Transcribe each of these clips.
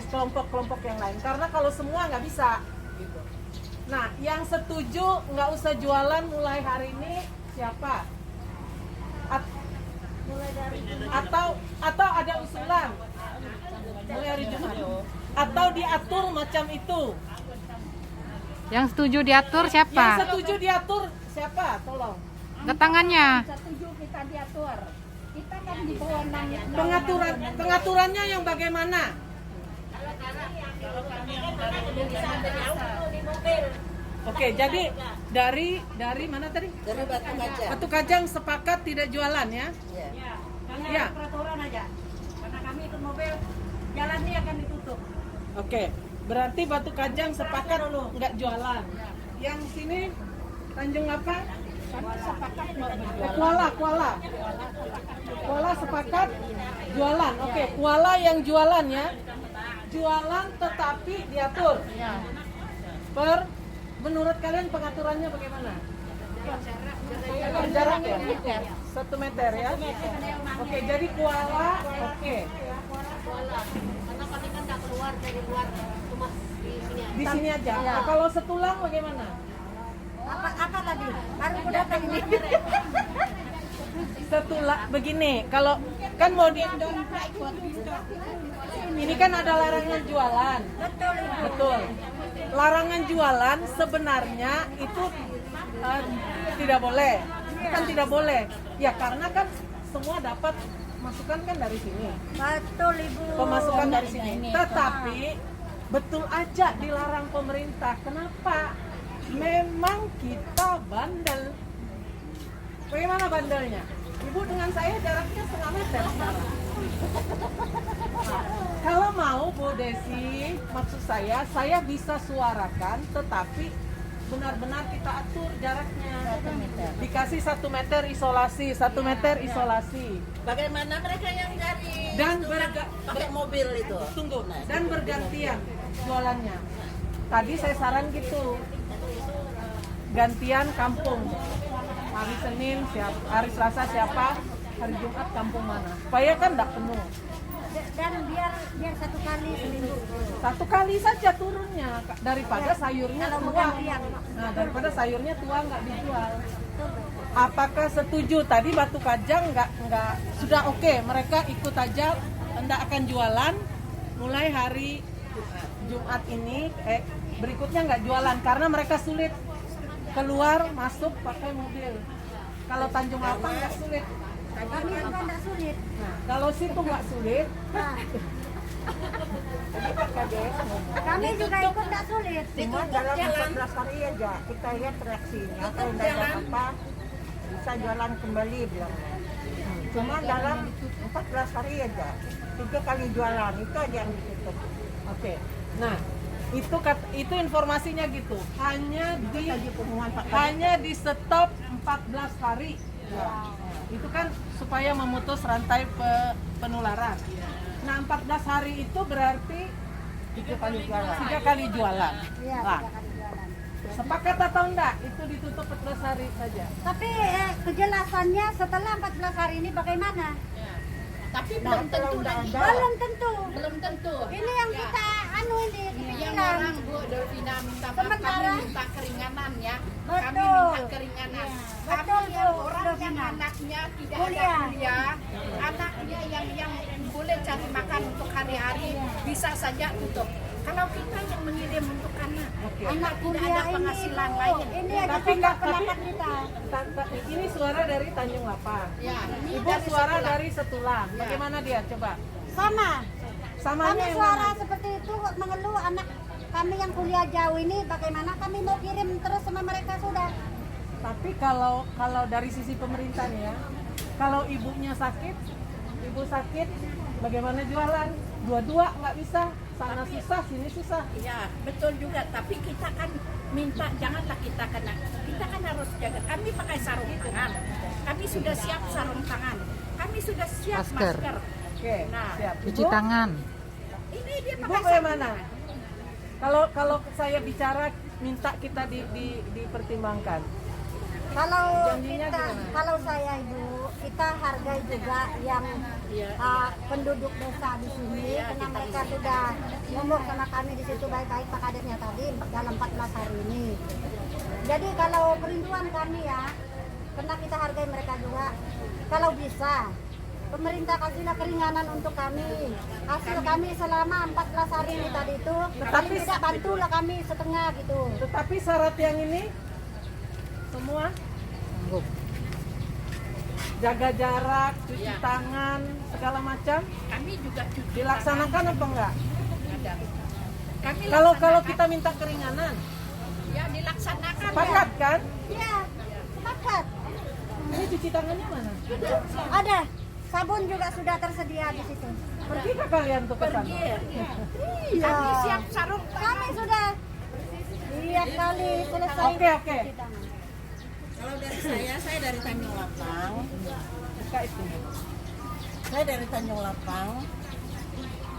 kelompok-kelompok yang lain. Karena kalau semua nggak bisa. Gitu. Nah, yang setuju nggak usah jualan mulai hari ini siapa? Atau ada usulan mulai hari Jumat? Atau diatur macam itu? Yang setuju diatur siapa? Yang setuju diatur siapa? Tolong. Angkat tangannya. Setuju kita diatur. Kita kan di bawah Pengaturannya yang bagaimana? Oke, jadi dari mana tadi? Dari Batu Kajang. Batu Kajang sepakat tidak jualan ya? Iya. Ya. peraturan aja. Karena kami ikut mobil, jalan ini akan ditutup. Oke, berarti Batu Kajang sepakat nggak jualan. Yang sini Tanjung apa? Sepakat Kuala sepakat jualan. Oke, Kuala yang jualan ya. Jualan tetapi diatur. Menurut kalian pengaturannya bagaimana? Jarak ya? 1 meter ya? Oke, jadi Kuala, oke. Karena kami kan nggak keluar dari luar, cuma di sini aja. Di sini aja. Nah, kalau setulang bagaimana? Apa tadi? Baru aku datang ini. Setulang begini, kalau kan mau di ini kan ada larangan jualan. Betul. Larangan jualan sebenarnya itu tidak boleh. Kan tidak boleh. Ya karena kan semua dapat masukan kan dari sini. Betul Ibu. Pemasukan dari sini. Tetapi betul aja dilarang pemerintah. Kenapa? Memang kita bandel. Bagaimana bandelnya? Ibu dengan saya jaraknya 1,5 meter sekarang. Kalau mau Bu Desi, maksud saya bisa suarakan, tetapi benar-benar kita atur jaraknya. Dikasih 1 meter isolasi, 1 meter isolasi. Bagaimana mereka yang dari Dan pakai mobil itu? tunggu, dan bergantian jualannya. Tadi saya saran gitu, gantian kampung. Hari Senin siapa, hari Selasa siapa, hari Jumat kampung mana. Supaya kan tidak penuh. Dan biar 1 kali seminggu. 1 kali saja turunnya daripada sayurnya Kalau mau tua. gantian. Nah, daripada sayurnya tua nggak dijual. Apakah setuju tadi Batu Kajang nggak sudah oke, mereka ikut aja tidak akan jualan mulai hari Jumat ini berikutnya nggak jualan karena mereka sulit keluar masuk pakai mobil. Kalau Tanjung Lapang nggak sulit. Kami juga tidak sulit. Nah, kalau situ nggak sulit, Kami juga ikut tidak sulit. Cuma dalam 14 hari aja kita lihat reaksinya. Kalau tidak ada apa bisa jualan kembali bilangnya. Cuma dalam 14 hari aja 3 kali jualan itu aja yang ditutup. oke. Nah, itu informasinya gitu. Hanya di stop 14 hari. Itu kan supaya memutus rantai penularan. Nah, 14 hari itu berarti 3 kali jualan. Iya, Nah, 3 kali jualan. sepakat atau enggak? Itu ditutup 14 hari saja. Tapi kejelasannya setelah 14 hari ini bagaimana? Tapi belum tentu lagi. Belum tentu. Belum tentu. Ini yang kita ini Yang bilang. orang Bu Dolvina minta maaf, Sementara- kami minta keringanan ya. Kami Betul. minta keringanan. Betul, Kami yang Bu orang yang Dolvina. anaknya tidak Kuliah. ada kuliah, anaknya yang boleh cari makan untuk hari-hari bisa saja tutup. Kalau kita yang mengirim untuk anak, Anak tidak kuliah ada ini, penghasilan Bu. lain. Ini aja Tapi nggak, pendapat kita. Ini suara dari Tanjung Lapang. Ya, ini Ibu dari suara sekolah. dari Setulang. Ya. Bagaimana dia? Coba. Sama. Samanya Kami yang suara mana? seperti itu mengeluh anak kami yang kuliah jauh ini bagaimana kami mau kirim terus sama mereka sudah. Tapi kalau dari sisi pemerintah nih ya, kalau ibunya sakit, ibu sakit, bagaimana jualan? Dua-dua nggak bisa, sana susah, sini susah. Ya, betul juga. Tapi kita kan minta janganlah kita kena. Kita kan harus jaga. Kami pakai sarung tangan. Kami sudah siap sarung tangan. Kami sudah siap Masker. masker. Oke, Nah, siap. Cuci Ibu, tangan. ini dia Ibu pakai bagaimana? Kalau saya bicara minta kita dipertimbangkan. Kalau Janjinya kita, gimana? kalau saya Ibu, kita hargai juga yang penduduk desa di sini, karena mereka sudah ngomong sama kami di situ baik-baik Pak Kadesnya tadi dalam 14 hari ini. Jadi kalau kerinduan kami ya, karena kita hargai mereka juga, kalau bisa pemerintah kasihlah keringanan untuk kami. Hasil kami selama 14 hari ini tadi itu, Tetapi tidak bantulah kami setengah gitu. Tetapi syarat yang ini semua jaga jarak, cuci tangan, segala macam Kami juga cuci dilaksanakan apa enggak? ada. Kami Kalau kita minta keringanan, ya dilaksanakan. sepakat kan? Iya, sepakat. Ini cuci tangannya mana? Ada. Sabun juga sudah tersedia di situ. Pergi ke kalian tuh ke sana? Iya. Kami siap sarung Kami sudah tiap kali selesai. Oke. cuci tangan. Kalau dari saya dari Tanjung Lapang. Buka itu. Saya dari Tanjung Lapang.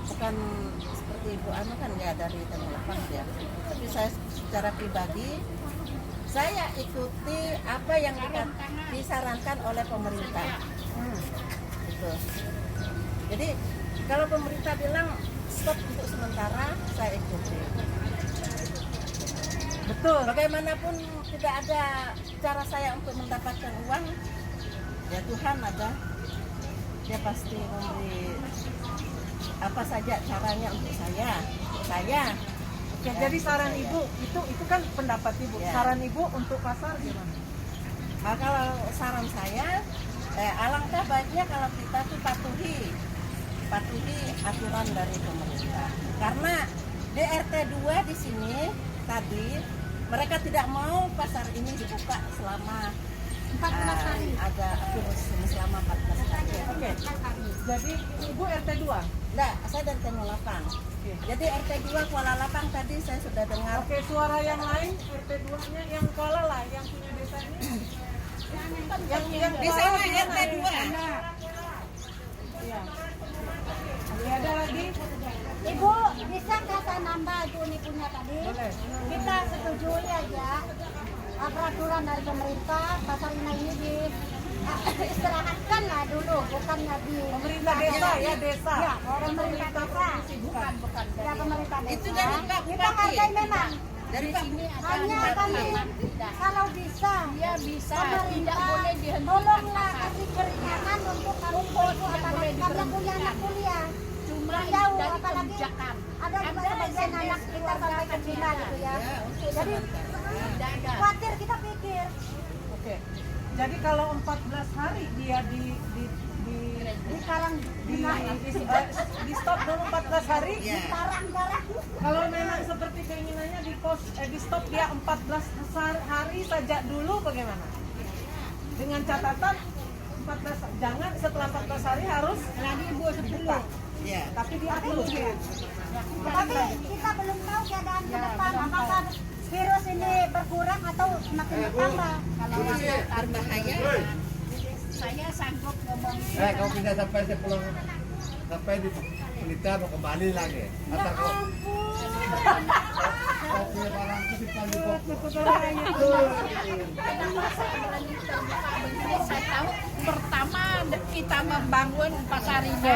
Bukan seperti Ibu Anu kan ya dari Tanjung Lapang ya. Tapi saya secara pribadi saya ikuti apa yang disarankan oleh pemerintah. Gitu. Jadi kalau pemerintah bilang stop untuk sementara, saya ikuti. Betul. Bagaimanapun tidak ada cara saya untuk mendapatkan uang, ya Tuhan ada. Dia pasti memberi apa saja caranya untuk saya. Oke, jadi saran ibu itu kan pendapat ibu. Ya. Saran ibu untuk pasar gimana? Nah, kalau saran saya, alangkah baiknya kalau kita tuh patuhi aturan dari pemerintah. Karena di RT 2 di sini tadi mereka tidak mau pasar ini dibuka selama 14 hari. ada virus ini selama 14 hari. Oke. Jadi ibu RT 2. Enggak, saya dari Tanjung Lapang. Jadi RT 2 Kuala Lapang tadi saya sudah dengar. Oke, suara yang lain RT 2-nya yang Kuala lah, yang punya desa ini. yang Di Kuala sana gimana? RT 2. Iya. Oke, ada lagi? Ibu, bisa nggak saya nambah itu ini punya tadi? Boleh. Kita setujui aja peraturan dari pemerintah pasar ini di istirahatkan lah dulu, bukannya di Pemerintah desa ya, desa. Ya, pemerintah desa. Bukan. Ya, pemerintah desa. Itu dari Pak Kita Bupati. hargai memang. Dari Pak Hanya kami kalau bisa, Ya bisa, pemerintah tidak boleh dihentikan tolonglah pasar. kasih keringanan untuk kami apalagi kami yang punya anak kuliah. Cuma Jauh, dari apalagi kebijakan. ada juga sebagian anak kita sampai ke Cina gitu ya. Jadi Tidak ada. khawatir kita pikir. Oke. Jadi kalau 14 hari dia Sekarang di stop dulu 14 hari. Ya. barang-barang Kalau memang seperti keinginannya di stop dia 14 hari saja dulu bagaimana? Dengan catatan 14 jangan setelah 14 hari harus lagi dibuka. Ya. Tapi diatur ya. tapi kita belum tahu keadaan ke depan apakah virus ini berkurang atau semakin bertambah. Kalau berbahaya, Saya sanggup ngomong. Kau pindah sampai saya pulang sampai di Pelita mau kembali lagi. Antar kau punya barang simpan di toko. Saya tahu pertama kita membangun pasar ini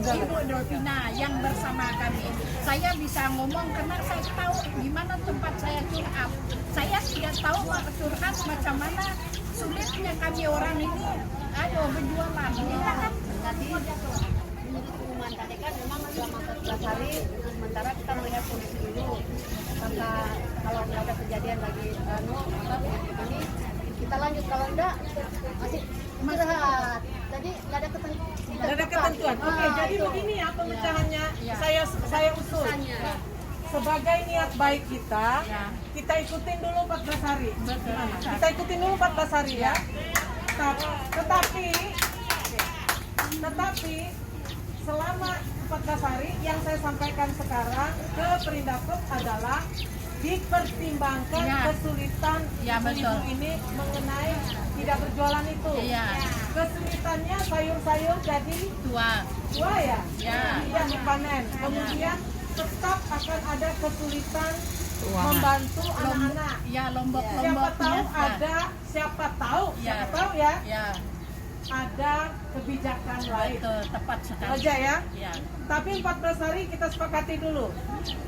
Ibu Dolpina yang bersama kami. Saya bisa ngomong karena saya tahu di mana tempat saya curhat. Saya tidak tahu mau curhat macam mana sulitnya kami orang ini. Aduh berjualan. Kita kan Tadi menurut pengumuman tadi kan memang selama 14 hari sementara kita melihat kondisi dulu karena kalau nggak ada kejadian lagi ini kita lanjut, kalau enggak masih istirahat. Jadi nggak ada ketentuan. Tidak ada ketentuan. Oke, jadi begini ya pemecahannya. Saya usul. Sebagai niat baik kita ikutin dulu 14 hari. Gimana? Kita ikutin dulu 14 hari ya. Tetapi selama 14 hari yang saya sampaikan sekarang ke Perindakop adalah dipertimbangkan kesulitan ibu ini mengenai tidak berjualan itu. Kesulitannya sayur-sayur jadi tua ya, tidak dipanen. Kemudian tetap akan ada kesulitan membantu anak-anak. ya lombok-lomboknya. Siapa tahu ya. ada kebijakan lain. Betul, tepat sekali. Aja ya. Ya. Tapi 14 hari kita sepakati dulu.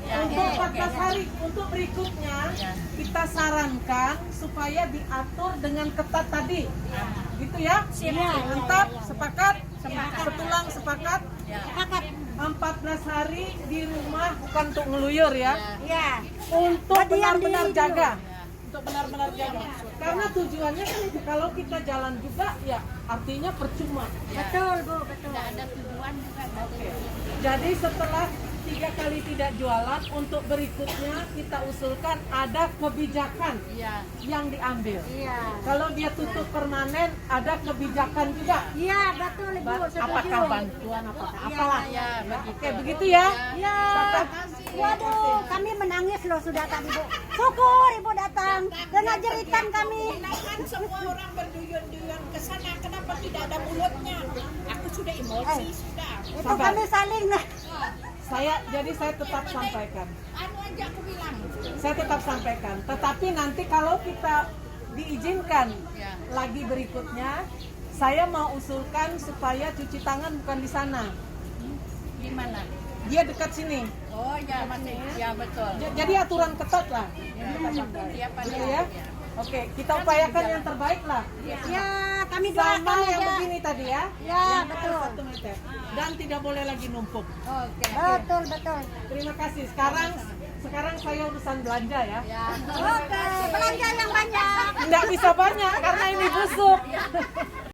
Ya, Untuk ya, 14 hari, untuk berikutnya Ya. kita sarankan supaya diatur dengan ketat tadi. Gitu ya? Mantap, sepakat? Setulang sepakat? Ya. 14 hari di rumah bukan untuk ngeluyur ya. Iya. Untuk Diam benar-benar diri jaga. Untuk benar-benar jaga. Karena tujuannya kan kalau kita jalan juga ya artinya percuma. Betul Bu, betul. Tidak ada tujuan juga dari Jadi setelah 3 kali tidak jualan, untuk berikutnya kita usulkan ada kebijakan ya. yang diambil. Iya. Kalau dia tutup permanen, ada kebijakan juga. Iya, betul Ibu, setuju. Apakah bantuan, apakah Iya, apalah. Ya, begitu. Oke, begitu ya. Iya. Waduh, kami menangis loh sudah tadi Bu. Syukur Ibu datang dan ajarikan kami. Kan semua orang berduyun-duyun ke sana, kenapa tidak ada mulutnya? Aku sudah emosi, sudah. Itu kami saling. Saya tetap sampaikan. Anu aja aku bilang. Saya tetap sampaikan. Tetapi nanti kalau kita diizinkan Ya. lagi berikutnya, saya mau usulkan supaya cuci tangan bukan di sana. Di mana? Dia dekat sini. Oh ya, masih. Ya betul. Jadi aturan ketat lah. Itu dia pada. Gitu ya. Oke, kita upayakan yang terbaik lah. Ya, kami doakan Sama yang aja. begini tadi ya. Ya, Yang betul. 1 meter. Dan tidak boleh lagi numpuk. Oke. Betul, betul. Terima kasih. Sekarang saya urusan belanja ya. Oke, belanja yang banyak. Nggak bisa banyak karena ini busuk.